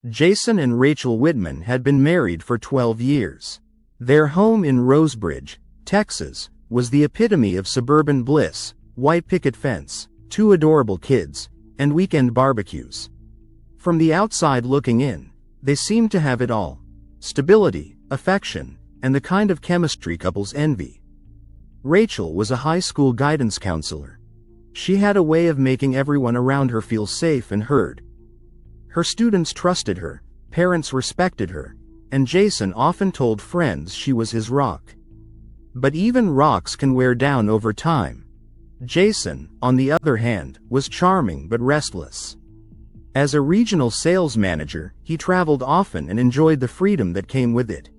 Jason and Rachel Whitman had been married for 12 years. Their home in Rosebridge, Texas, was the epitome of suburban bliss: white picket fence, 2 adorable kids, and weekend barbecues. From the outside looking in, they seemed to have it all: stability, affection, and the kind of chemistry couples envy. Rachel was a high school guidance counselor. She had a way of making everyone around her feel safe and heard. Her students trusted her, parents respected her, and Jason often told friends she was his rock. But even rocks can wear down over time. Jason, on the other hand, was charming but restless. As a regional sales manager, he traveled often and enjoyed the freedom that came with it.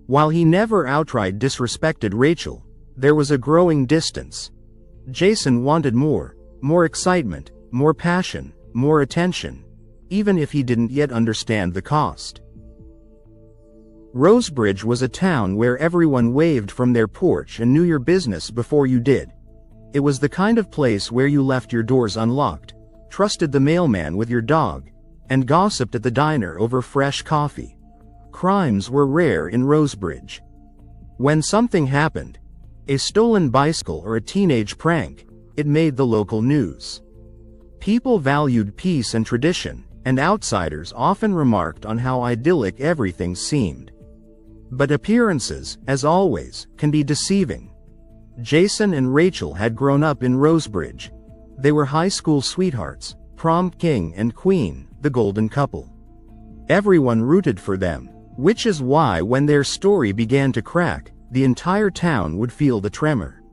While he never outright disrespected Rachel, there was a growing distance. Jason wanted more excitement, more passion, more attention, even if he didn't yet understand the cost. Rosebridge was a town where everyone waved from their porch and knew your business before you did. It was the kind of place where you left your doors unlocked, trusted the mailman with your dog, and gossiped at the diner over fresh coffee. Crimes were rare in Rosebridge. When something happened, a stolen bicycle or a teenage prank, it made the local news. People valued peace and tradition, and outsiders often remarked on how idyllic everything seemed. But appearances, as always, can be deceiving. Jason and Rachel had grown up in Rosebridge. They were high school sweethearts, prom king and queen, the golden couple. Everyone rooted for them, which is why when their story began to crack, the entire town would feel the tremor.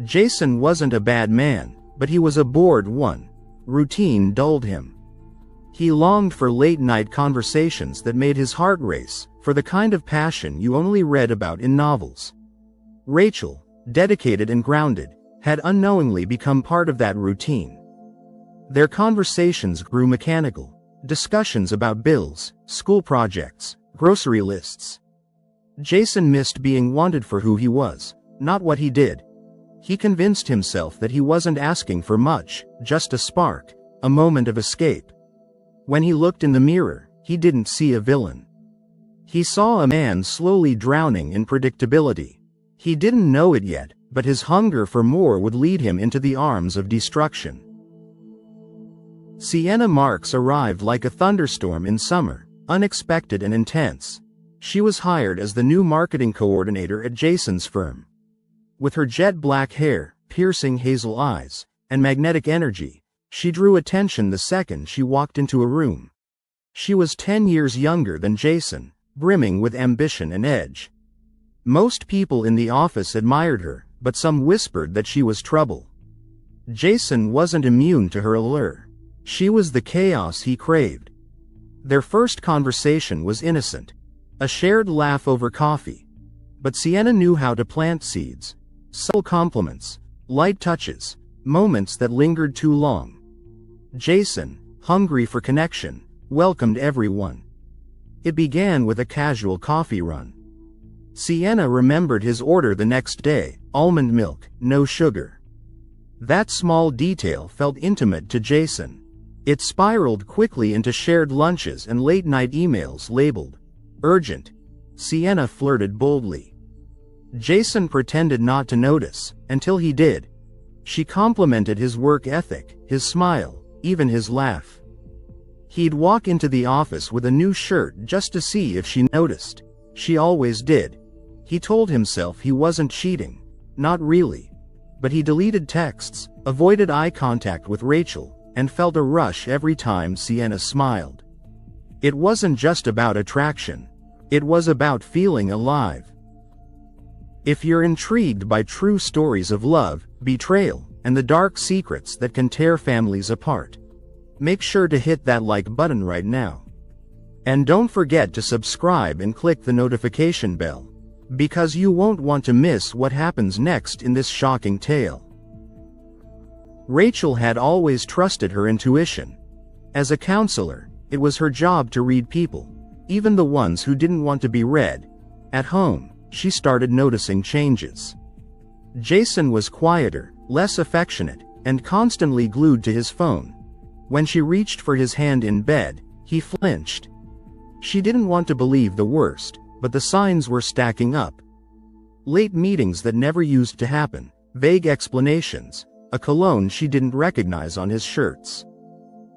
Jason wasn't a bad man, but he was a bored one. Routine dulled him. He longed for late-night conversations that made his heart race, for the kind of passion you only read about in novels. Rachel, dedicated and grounded, had unknowingly become part of that routine. Their conversations grew mechanical: discussions about bills, school projects, grocery lists. Jason missed being wanted for who he was, not what he did. He convinced himself that he wasn't asking for much, just a spark, a moment of escape. When he looked in the mirror, he didn't see a villain. He saw a man slowly drowning in predictability. He didn't know it yet, but his hunger for more would lead him into the arms of destruction. Sienna Marks arrived like a thunderstorm in summer, unexpected and intense. She was hired as the new marketing coordinator at Jason's firm. With her jet black hair, piercing hazel eyes, and magnetic energy, she drew attention the second she walked into a room. She was 10 years younger than Jason, brimming with ambition and edge. Most people in the office admired her, but some whispered that she was trouble. Jason wasn't immune to her allure. She was the chaos he craved. Their first conversation was innocent, a shared laugh over coffee. But Sienna knew how to plant seeds: subtle compliments, light touches, moments that lingered too long. Jason, hungry for connection, welcomed everyone. It began with a casual coffee run. Sienna remembered his order the next day: almond milk, no sugar. That small detail felt intimate to Jason. It spiraled quickly into shared lunches and late-night emails labeled urgent. Sienna flirted boldly. Jason pretended not to notice, until he did. She complimented his work ethic, his smile, even his laugh. He'd walk into the office with a new shirt just to see if she noticed. She always did. He told himself he wasn't cheating. Not really. But he deleted texts, avoided eye contact with Rachel, and felt a rush every time Sienna smiled. It wasn't just about attraction. It was about feeling alive. If you're intrigued by true stories of love, betrayal, and the dark secrets that can tear families apart, make sure to hit that like button right now. And don't forget to subscribe and click the notification bell, because you won't want to miss what happens next in this shocking tale. Rachel had always trusted her intuition. As a counselor, it was her job to read people, even the ones who didn't want to be read. At home, she started noticing changes. Jason was quieter, less affectionate, and constantly glued to his phone. When she reached for his hand in bed, He flinched. She didn't want to believe the worst, but the signs were stacking up. Late meetings that never used to happen, vague explanations, a cologne she didn't recognize on his shirts.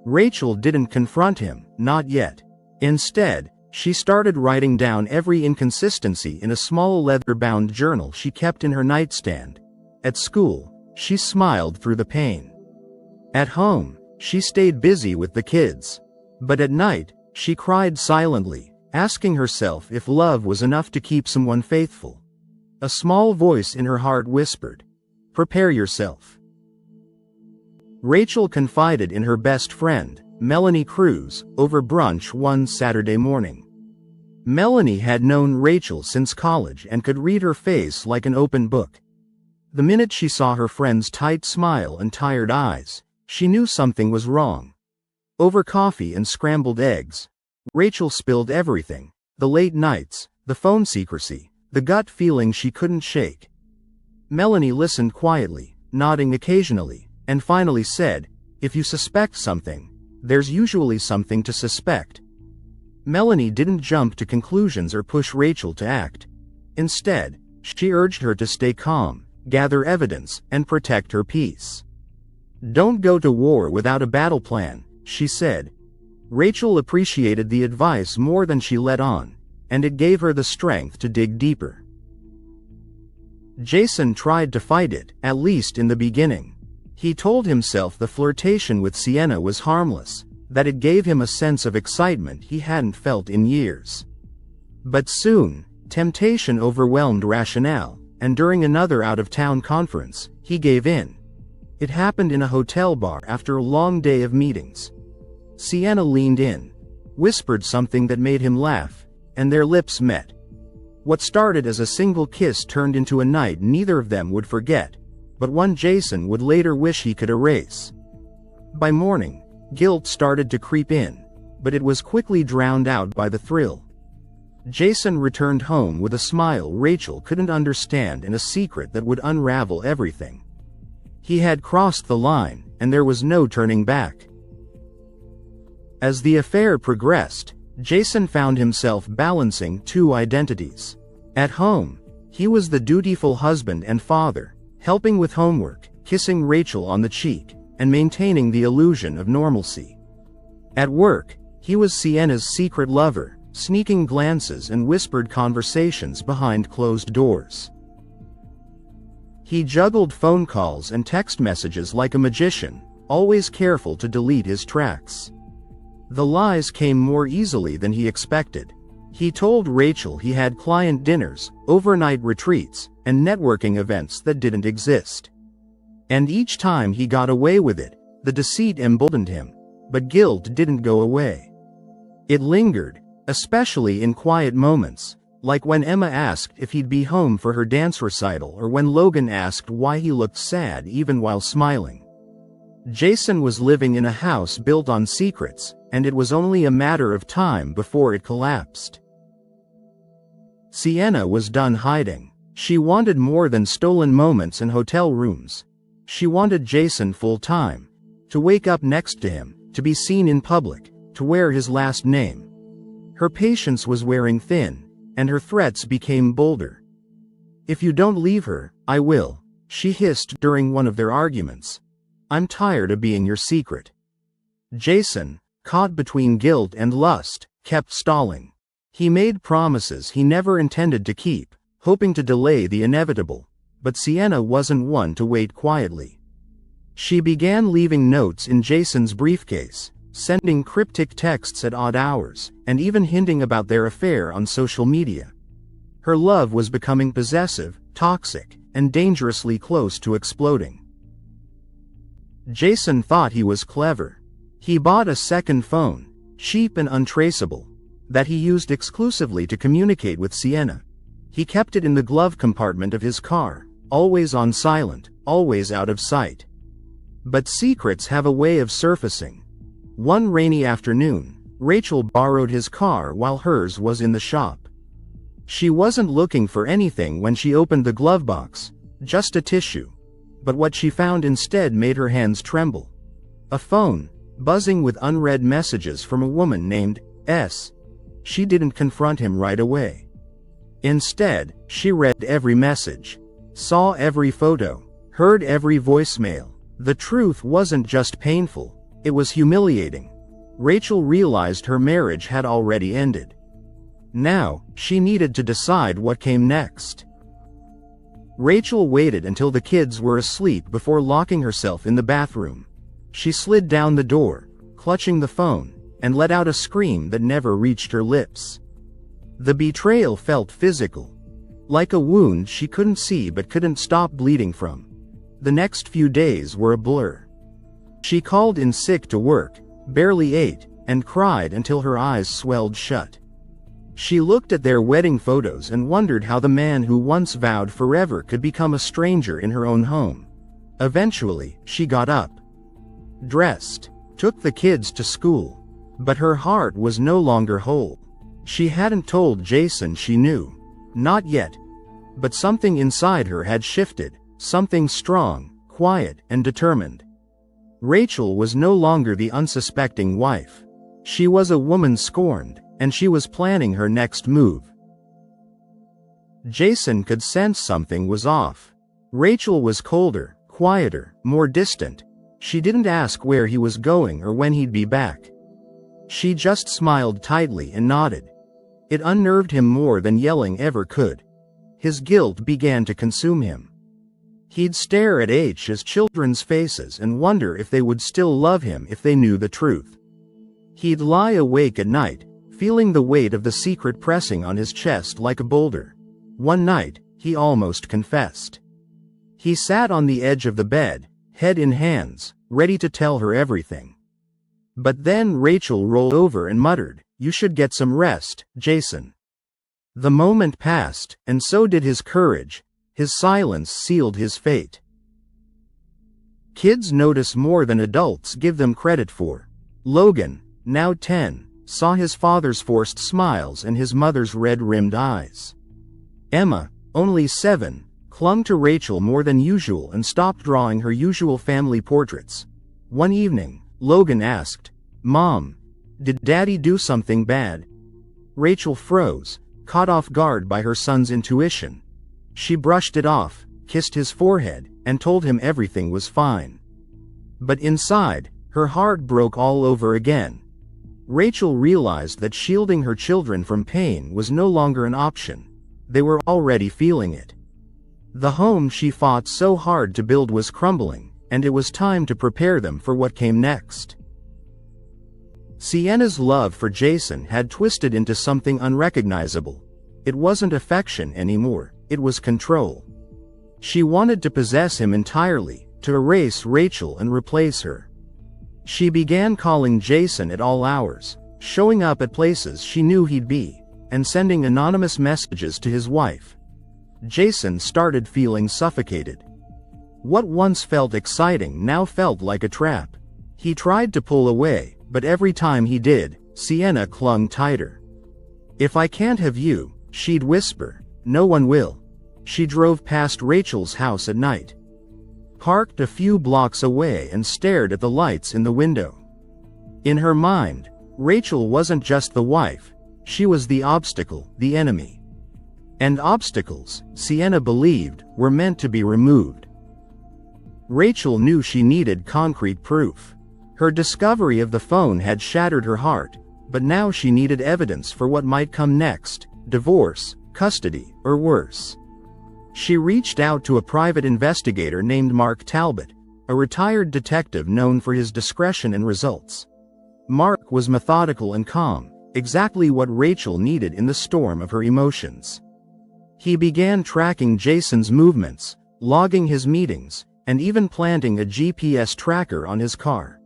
Rachel didn't confront him, not yet. Instead, she started writing down every inconsistency in a small leather-bound journal she kept in her nightstand. At school, she smiled through the pain. At home, she stayed busy with the kids. But at night, she cried silently, asking herself if love was enough to keep someone faithful. A small voice in her heart whispered, "Prepare yourself." Rachel confided in her best friend, Melanie Cruz, over brunch one Saturday morning. Melanie had known Rachel since college and could read her face like an open book. The minute she saw her friend's tight smile and tired eyes, she knew something was wrong. Over coffee and scrambled eggs, Rachel spilled everything: the late nights, the phone secrecy, the gut feeling she couldn't shake. Melanie listened quietly, nodding occasionally, and finally said, "If you suspect something, there's usually something to suspect." Melanie didn't jump to conclusions or push Rachel to act. Instead, she urged her to stay calm, gather evidence, and protect her peace. "Don't go to war without a battle plan," she said. Rachel appreciated the advice more than she let on, and it gave her the strength to dig deeper. Jason tried to fight it, at least in the beginning. He told himself the flirtation with Sienna was harmless, that it gave him a sense of excitement he hadn't felt in years. But soon, temptation overwhelmed rationale, and during another out-of-town conference, he gave in. It happened in a hotel bar after a long day of meetings. Sienna leaned in, whispered something that made him laugh, and their lips met. What started as a single kiss turned into a night neither of them would forget, but one Jason would later wish he could erase. By morning, guilt started to creep in, but it was quickly drowned out by the thrill. Jason returned home with a smile Rachel couldn't understand and a secret that would unravel everything. He had crossed the line, and there was no turning back. As the affair progressed, Jason found himself balancing two identities. At home, he was the dutiful husband and father, helping with homework, kissing Rachel on the cheek, and maintaining the illusion of normalcy. At work, he was Sienna's secret lover, sneaking glances and whispered conversations behind closed doors. He juggled phone calls and text messages like a magician, always careful to delete his tracks. The lies came more easily than he expected. He told Rachel he had client dinners, overnight retreats, and networking events that didn't exist. And each time he got away with it, the deceit emboldened him, but guilt didn't go away. It lingered, especially in quiet moments, like when Emma asked if he'd be home for her dance recital or when Logan asked why he looked sad even while smiling. Jason was living in a house built on secrets, and it was only a matter of time before it collapsed. Sienna was done hiding. She wanted more than stolen moments in hotel rooms. She wanted Jason full-time, to wake up next to him, to be seen in public, to wear his last name. Her patience was wearing thin, and her threats became bolder. "If you don't leave her, I will," she hissed during one of their arguments. "I'm tired of being your secret." Jason, caught between guilt and lust, kept stalling. He made promises he never intended to keep, hoping to delay the inevitable, but Sienna wasn't one to wait quietly. She began leaving notes in Jason's briefcase, sending cryptic texts at odd hours, and even hinting about their affair on social media. Her love was becoming possessive, toxic, and dangerously close to exploding. Jason thought he was clever. He bought a second phone, cheap and untraceable, that he used exclusively to communicate with Sienna. He kept it in the glove compartment of his car, always on silent, always out of sight. But secrets have a way of surfacing. One rainy afternoon, Rachel borrowed his car while hers was in the shop. She wasn't looking for anything when she opened the glove box, just a tissue. But what she found instead made her hands tremble. A phone, buzzing with unread messages from a woman named S. She didn't confront him right away. Instead, she read every message, saw every photo, heard every voicemail. The truth wasn't just painful, it was humiliating. Rachel realized her marriage had already ended. Now, she needed to decide what came next. Rachel waited until the kids were asleep before locking herself in the bathroom. She slid down the door, clutching the phone, and let out a scream that never reached her lips. The betrayal felt physical, like a wound she couldn't see but couldn't stop bleeding from. The next few days were a blur. She called in sick to work, barely ate, and cried until her eyes swelled shut. She looked at their wedding photos and wondered how the man who once vowed forever could become a stranger in her own home. Eventually, she got up, dressed, took the kids to school. But her heart was no longer whole. She hadn't told Jason she knew. Not yet. But something inside her had shifted, something strong, quiet, and determined. Rachel was no longer the unsuspecting wife. She was a woman scorned, and she was planning her next move. Jason could sense something was off. Rachel was colder, quieter, more distant. She didn't ask where he was going or when he'd be back. She just smiled tightly and nodded. It unnerved him more than yelling ever could. His guilt began to consume him. He'd stare at H's children's faces and wonder if they would still love him if they knew the truth. He'd lie awake at night, feeling the weight of the secret pressing on his chest like a boulder. One night, he almost confessed. He sat on the edge of the bed, head in hands, ready to tell her everything. But then Rachel rolled over and muttered, "You should get some rest, Jason." The moment passed, and so did his courage. His silence sealed his fate. Kids notice more than adults give them credit for. Logan, now 10, saw his father's forced smiles and his mother's red-rimmed eyes. Emma, only 7, clung to Rachel more than usual and stopped drawing her usual family portraits. One evening, Logan asked, "Mom, did Daddy do something bad?" Rachel froze, caught off guard by her son's intuition. She brushed it off, kissed his forehead, and told him everything was fine. But inside, her heart broke all over again. Rachel realized that shielding her children from pain was no longer an option. They were already feeling it. The home she fought so hard to build was crumbling, and it was time to prepare them for what came next. Sienna's love for Jason had twisted into something unrecognizable. It wasn't affection anymore, it was control. She wanted to possess him entirely, to erase Rachel and replace her. She began calling Jason at all hours, showing up at places she knew he'd be, and sending anonymous messages to his wife. Jason started feeling suffocated. What once felt exciting now felt like a trap. He tried to pull away, but every time he did, Sienna clung tighter. "If I can't have you," she'd whisper, "no one will." She drove past Rachel's house at night, parked a few blocks away and stared at the lights in the window. In her mind, Rachel wasn't just the wife, she was the obstacle, the enemy. And obstacles, Sienna believed, were meant to be removed. Rachel knew she needed concrete proof. Her discovery of the phone had shattered her heart, but now she needed evidence for what might come next: divorce, custody, or worse. She reached out to a private investigator named Mark Talbot, a retired detective known for his discretion and results. Mark was methodical and calm, exactly what Rachel needed in the storm of her emotions. He began tracking Jason's movements, logging his meetings, and even planting a GPS tracker on his car.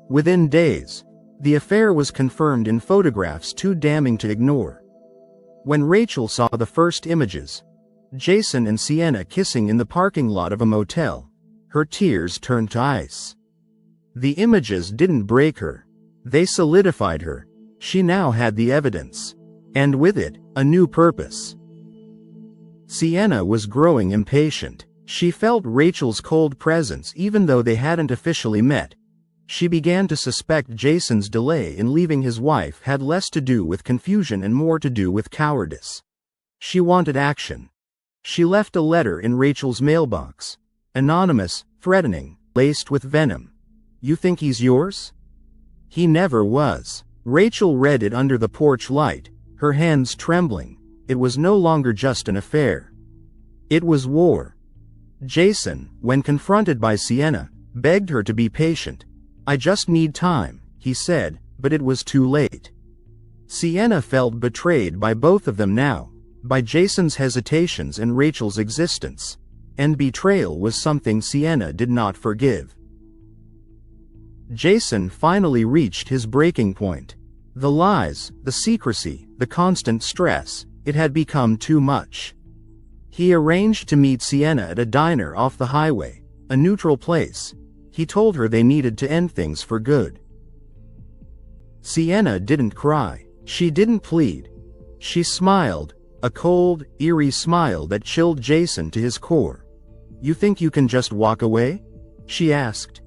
Within days, the affair was confirmed in photographs too damning to ignore. When Rachel saw the first images, Jason and Sienna kissing in the parking lot of a motel, her tears turned to ice. The images didn't break her. They solidified her. She now had the evidence. And with it, a new purpose. Sienna was growing impatient. She felt Rachel's cold presence even though they hadn't officially met. She began to suspect Jason's delay in leaving his wife had less to do with confusion and more to do with cowardice. She wanted action. She left a letter in Rachel's mailbox. Anonymous, threatening, laced with venom. "You think he's yours?" "He never was." Rachel read it under the porch light, her hands trembling. It was no longer just an affair. It was war. Jason, when confronted by Sienna, begged her to be patient. "I just need time," he said, but it was too late. Sienna felt betrayed by both of them now, by Jason's hesitations and Rachel's existence. And betrayal was something Sienna did not forgive. Jason finally reached his breaking point. The lies, the secrecy, the constant stress, it had become too much. He arranged to meet Sienna at a diner off the highway, a neutral place. He told her they needed to end things for good. Sienna didn't cry. She didn't plead. She smiled, a cold, eerie smile that chilled Jason to his core. "You think you can just walk away?" she asked.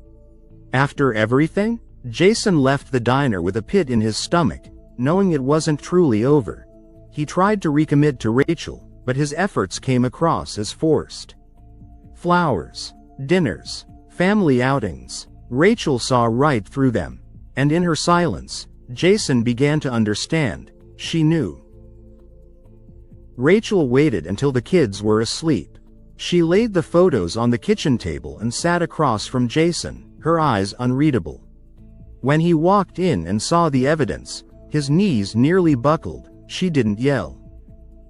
After everything? Jason left the diner with a pit in his stomach, knowing it wasn't truly over. He tried to recommit to Rachel, but his efforts came across as forced. Flowers, dinners, family outings. Rachel saw right through them, and in her silence, Jason began to understand. She knew. Rachel waited until the kids were asleep. She laid the photos on the kitchen table and sat across from Jason, her eyes unreadable. When he walked in and saw the evidence, his knees nearly buckled. She didn't yell.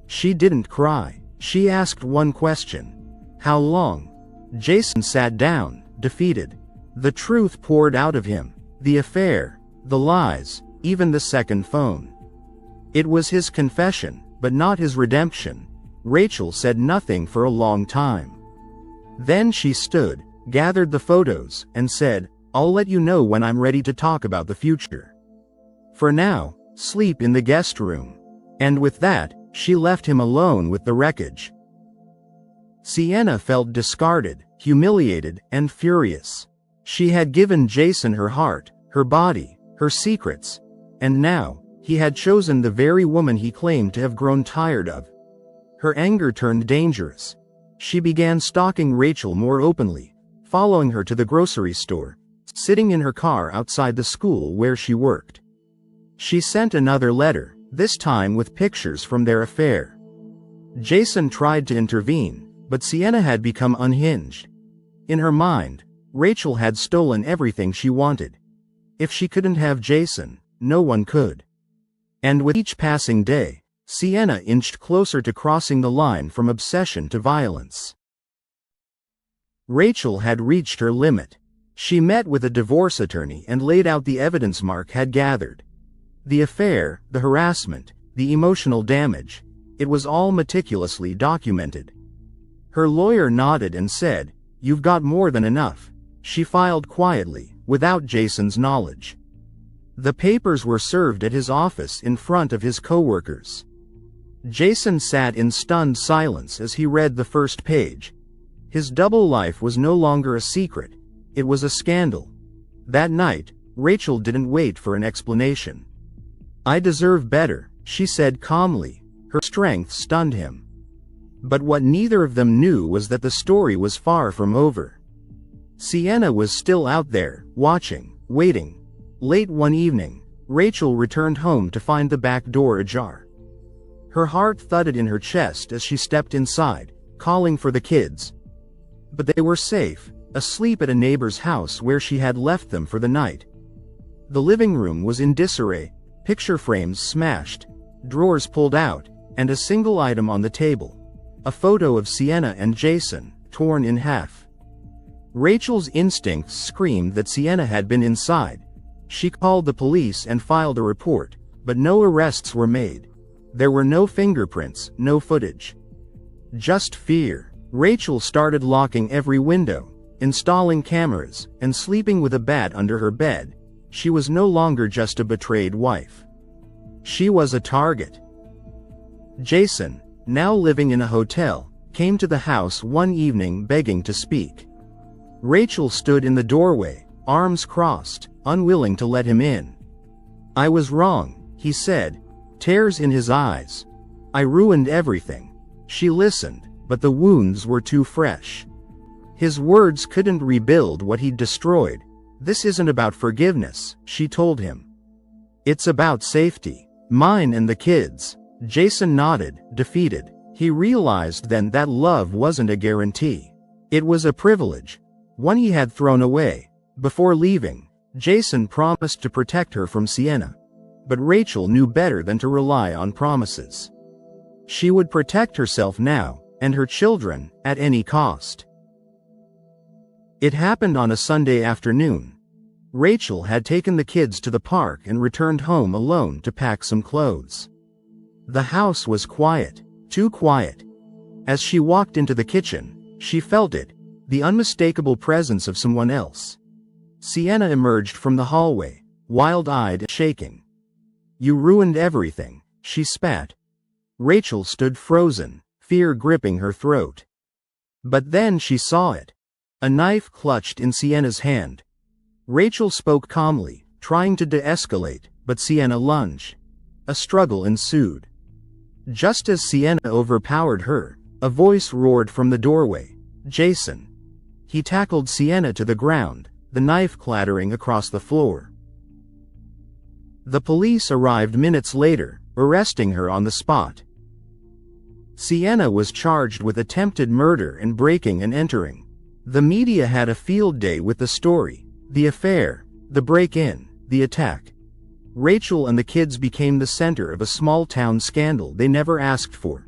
She didn't cry. She asked one question. "How long?" Jason sat down, defeated. The truth poured out of him. The affair, the lies, even the second phone. It was his confession, but not his redemption. Rachel said nothing for a long time. Then she stood, gathered the photos, and said, "I'll let you know when I'm ready to talk about the future. For now, sleep in the guest room." And with that, she left him alone with the wreckage. Sienna felt discarded, humiliated, and furious. She had given Jason her heart, her body, her secrets, and now, he had chosen the very woman he claimed to have grown tired of. Her anger turned dangerous. She began stalking Rachel more openly, following her to the grocery store, sitting in her car outside the school where she worked. She sent another letter, this time with pictures from their affair. Jason tried to intervene, but Sienna had become unhinged. In her mind, Rachel had stolen everything she wanted. If she couldn't have Jason, no one could. And with each passing day, Sienna inched closer to crossing the line from obsession to violence. Rachel had reached her limit. She met with a divorce attorney and laid out the evidence Mark had gathered. The affair, the harassment, the emotional damage, it was all meticulously documented. Her lawyer nodded and said, "You've got more than enough." She filed quietly, without Jason's knowledge. The papers were served at his office in front of his coworkers. Jason sat in stunned silence as he read the first page. His double life was no longer a secret. It was a scandal. That night, Rachel didn't wait for an explanation. "I deserve better," she said calmly. Her strength stunned him. But what neither of them knew was that the story was far from over. Sienna was still out there, watching, waiting. Late one evening, Rachel returned home to find the back door ajar. Her heart thudded in her chest as she stepped inside, calling for the kids. But they were safe, asleep at a neighbor's house where she had left them for the night. The living room was in disarray, picture frames smashed, drawers pulled out, and a single item on the table. A photo of Sienna and Jason, torn in half. Rachel's instincts screamed that Sienna had been inside. She called the police and filed a report, but no arrests were made. There were no fingerprints, no footage. Just fear. Rachel started locking every window, installing cameras, and sleeping with a bat under her bed. She was no longer just a betrayed wife. She was a target. Jason, now living in a hotel, came to the house one evening begging to speak. Rachel stood in the doorway, arms crossed, unwilling to let him in. "I was wrong," he said, tears in his eyes. "I ruined everything." She listened, but the wounds were too fresh. His words couldn't rebuild what he'd destroyed. "This isn't about forgiveness," she told him. "It's about safety. Mine and the kids." Jason nodded, defeated. He realized then that love wasn't a guarantee. It was a privilege, one he had thrown away. Before leaving, Jason promised to protect her from Sienna. But Rachel knew better than to rely on promises. She would protect herself now, and her children, at any cost. It happened on a Sunday afternoon. Rachel had taken the kids to the park and returned home alone to pack some clothes. The house was quiet, too quiet. As she walked into the kitchen, she felt it, the unmistakable presence of someone else. Sienna emerged from the hallway, wild-eyed and shaking. "You ruined everything," she spat. Rachel stood frozen, fear gripping her throat. But then she saw it. A knife clutched in Sienna's hand. Rachel spoke calmly, trying to de-escalate, but Sienna lunged. A struggle ensued. Just as Sienna overpowered her, a voice roared from the doorway. "Jason." He tackled Sienna to the ground, the knife clattering across the floor. The police arrived minutes later, arresting her on the spot. Sienna was charged with attempted murder and breaking and entering. The media had a field day with the story, the affair, the break-in, the attack. Rachel and the kids became the center of a small-town scandal they never asked for.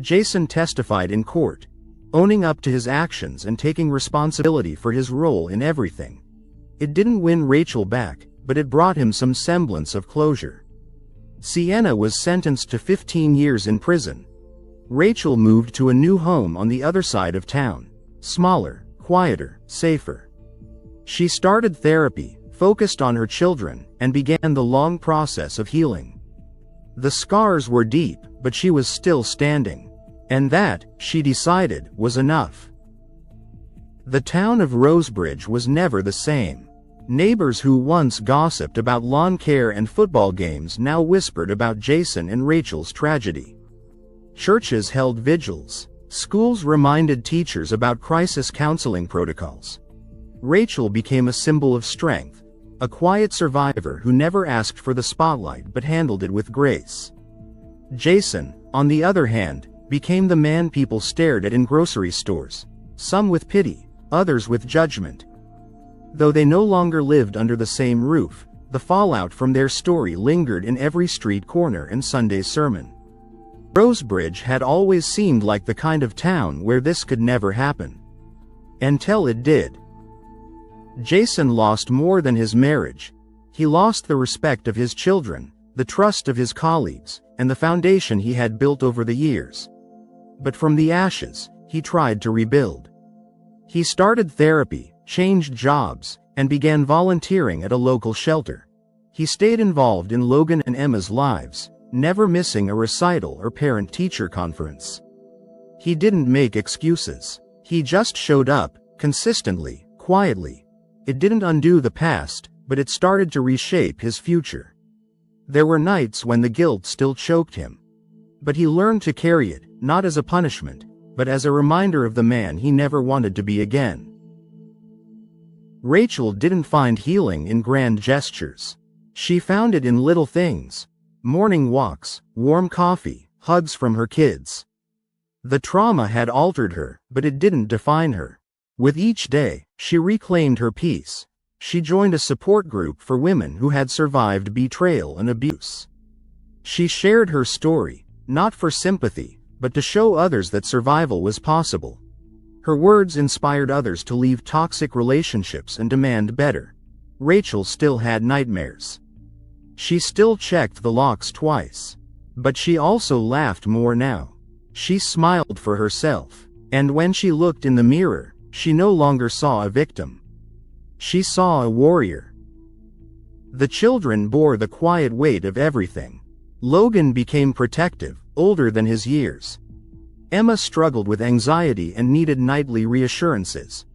Jason testified in court, owning up to his actions and taking responsibility for his role in everything. It didn't win Rachel back, but it brought him some semblance of closure. Sienna was sentenced to 15 years in prison. Rachel moved to a new home on the other side of town. Smaller, quieter, safer. She started therapy, focused on her children, and began the long process of healing. The scars were deep, but she was still standing. And that, she decided, was enough. The town of Rosebridge was never the same. Neighbors who once gossiped about lawn care and football games now whispered about Jason and Rachel's tragedy. Churches held vigils. Schools reminded teachers about crisis counseling protocols. Rachel became a symbol of strength, a quiet survivor who never asked for the spotlight but handled it with grace. Jason, on the other hand, became the man people stared at in grocery stores, some with pity, others with judgment. Though they no longer lived under the same roof, the fallout from their story lingered in every street corner and Sunday sermon. Rosebridge had always seemed like the kind of town where this could never happen. Until it did. Jason lost more than his marriage. He lost the respect of his children, the trust of his colleagues, and the foundation he had built over the years. But from the ashes, he tried to rebuild. He started therapy, changed jobs, and began volunteering at a local shelter. He stayed involved in Logan and Emma's lives, never missing a recital or parent-teacher conference. He didn't make excuses. He just showed up, consistently, quietly. It didn't undo the past, but it started to reshape his future. There were nights when the guilt still choked him. But he learned to carry it, not as a punishment, but as a reminder of the man he never wanted to be again. Rachel didn't find healing in grand gestures. She found it in little things. Morning walks, warm coffee, hugs from her kids. The trauma had altered her, but it didn't define her. With each day, she reclaimed her peace. She joined a support group for women who had survived betrayal and abuse. She shared her story, not for sympathy, but to show others that survival was possible. Her words inspired others to leave toxic relationships and demand better. Rachel still had nightmares. She still checked the locks twice. But she also laughed more now. She smiled for herself. And when she looked in the mirror, she no longer saw a victim. She saw a warrior. The children bore the quiet weight of everything. Logan became protective, older than his years. Emma struggled with anxiety and needed nightly reassurances.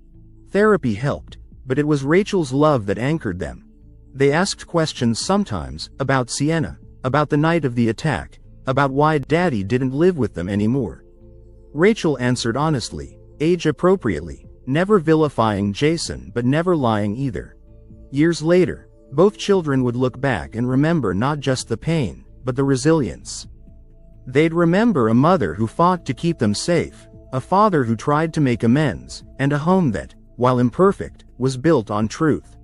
Therapy helped, but it was Rachel's love that anchored them. They asked questions sometimes, about Sienna, about the night of the attack, about why Daddy didn't live with them anymore. Rachel answered honestly, age-appropriately, never vilifying Jason but never lying either. Years later, both children would look back and remember not just the pain, but the resilience. They'd remember a mother who fought to keep them safe, a father who tried to make amends, and a home that, while imperfect, was built on truth.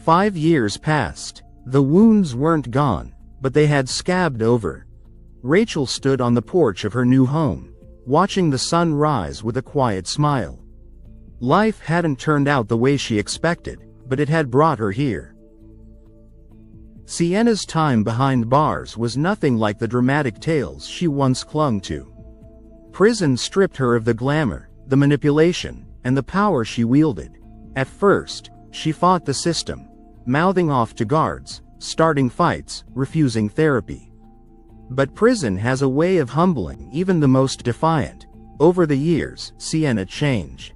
5 years passed. The wounds weren't gone, but they had scabbed over. Rachel stood on the porch of her new home, watching the sun rise with a quiet smile. Life hadn't turned out the way she expected, but it had brought her here. Sienna's time behind bars was nothing like the dramatic tales she once clung to. Prison stripped her of the glamour, the manipulation, and the power she wielded. At first, she fought the system, mouthing off to guards, starting fights, refusing therapy. But prison has a way of humbling even the most defiant. Over the years, Sienna changed.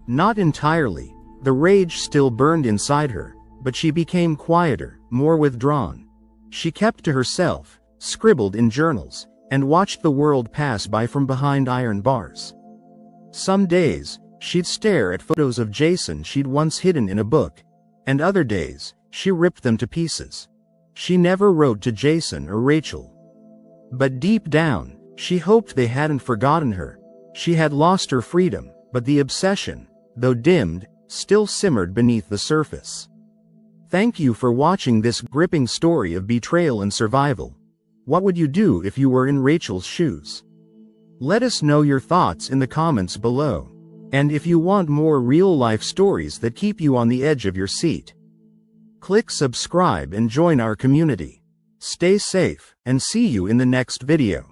Not entirely. The rage still burned inside her, but she became quieter, more withdrawn. She kept to herself, scribbled in journals, and watched the world pass by from behind iron bars. Some days, she'd stare at photos of Jason she'd once hidden in a book, and other days, she ripped them to pieces. She never wrote to Jason or Rachel. But deep down, she hoped they hadn't forgotten her. She had lost her freedom, but the obsession, though dimmed, still simmered beneath the surface. Thank you for watching this gripping story of betrayal and survival. What would you do if you were in Rachel's shoes? Let us know your thoughts in the comments below. And if you want more real-life stories that keep you on the edge of your seat, click subscribe and join our community. Stay safe, and see you in the next video.